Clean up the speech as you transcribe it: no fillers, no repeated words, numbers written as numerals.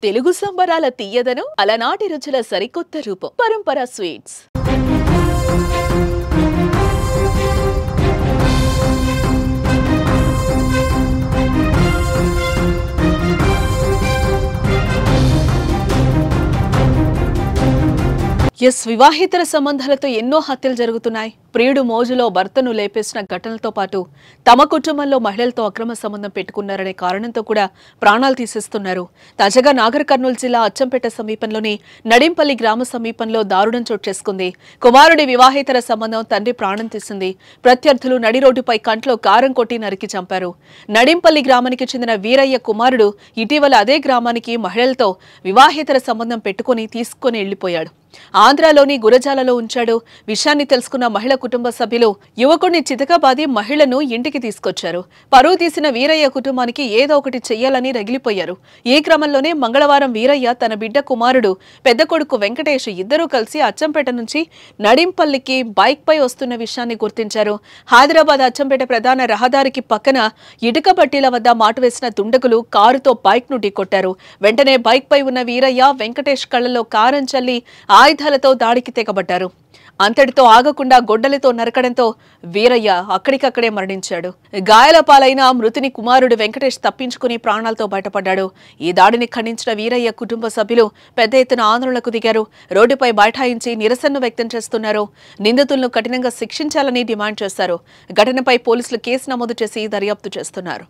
తెలుగు సంబరాల తీయదనం అలనాటి రుచుల సరికొత్త రూపం పరంపర స్వీట్స్. వివాహేతర సంబంధాలతో ఎన్నో హత్యలు జరుగుతున్నాయి. ప్రియుడు మోజులో భర్తను లేపేసిన ఘటనలతో పాటు తమ కుటుంబంలో మహిళలతో అక్రమ సంబంధం పెట్టుకున్నారనే కారణంతో కూడా ప్రాణాలు తీసేస్తున్నారు. తాజాగా నాగర్ కర్నూలు జిల్లా అచ్చంపేట సమీపంలోని నడింపల్లి గ్రామ సమీపంలో దారుణం చోటు చేసుకుంది. కుమారుడి వివాహేతర సంబంధం తండ్రి ప్రాణం తీసింది. ప్రత్యర్థులు నడి రోడ్డుపై కంట్లో కారం కొట్టి నరికి చంపారు. నడింపల్లి గ్రామానికి చెందిన వీరయ్య కుమారుడు ఇటీవల అదే గ్రామానికి మహిళలతో వివాహేతర సంబంధం పెట్టుకుని తీసుకుని వెళ్లిపోయాడు. ఆంధ్రాలోని గురజాలలో ఉంచాడు. విషయాన్ని తెలుసుకున్న మహిళ కుటుంబ సభ్యులు యువకుడిని చితకబాది మహిళను ఇంటికి తీసుకొచ్చారు. పరువు తీసిన వీరయ్య కుటుంబానికి ఏదో ఒకటి చెయ్యాలని రగిలిపోయారు. ఈ క్రమంలోనే మంగళవారం వీరయ్య తన బిడ్డ కుమారుడు పెద్ద కొడుకు వెంకటేష్ ఇద్దరూ కలిసి అచ్చంపేట నుంచి నడింపల్లికి బైక్ పై వస్తున్న విషయాన్ని గుర్తించారు. హైదరాబాద్ అచ్చంపేట ప్రధాన రహదారికి పక్కన ఇటుక బట్టీల వద్ద మాటు వేసిన దుండగులు కారుతో బైక్ ను ఢీకొట్టారు. వెంటనే బైక్ పై ఉన్న వీరయ్య వెంకటేష్ కళ్లలో కారం చల్లి ఆయుధాలతో దాడికి తెగబడ్డారు. అంతటితో ఆగకుండా గొడ్డలితో నరకడంతో వీరయ్య అక్కడికక్కడే మరణించాడు. గాయాల పాలైన మృతుని కుమారుడు వెంకటేష్ తప్పించుకుని ప్రాణాలతో బయటపడ్డాడు. ఈ దాడిని ఖండించిన వీరయ్య కుటుంబ సభ్యులు పెద్ద ఎత్తున ఆందోళనకు దిగారు. రోడ్డుపై బైఠాయించి నిరసనను వ్యక్తం చేస్తున్నారు. నిందితులను కఠినంగా శిక్షించాలని డిమాండ్ చేశారు. ఘటనపై పోలీసులు కేసు నమోదు చేసి దర్యాప్తు చేస్తున్నారు.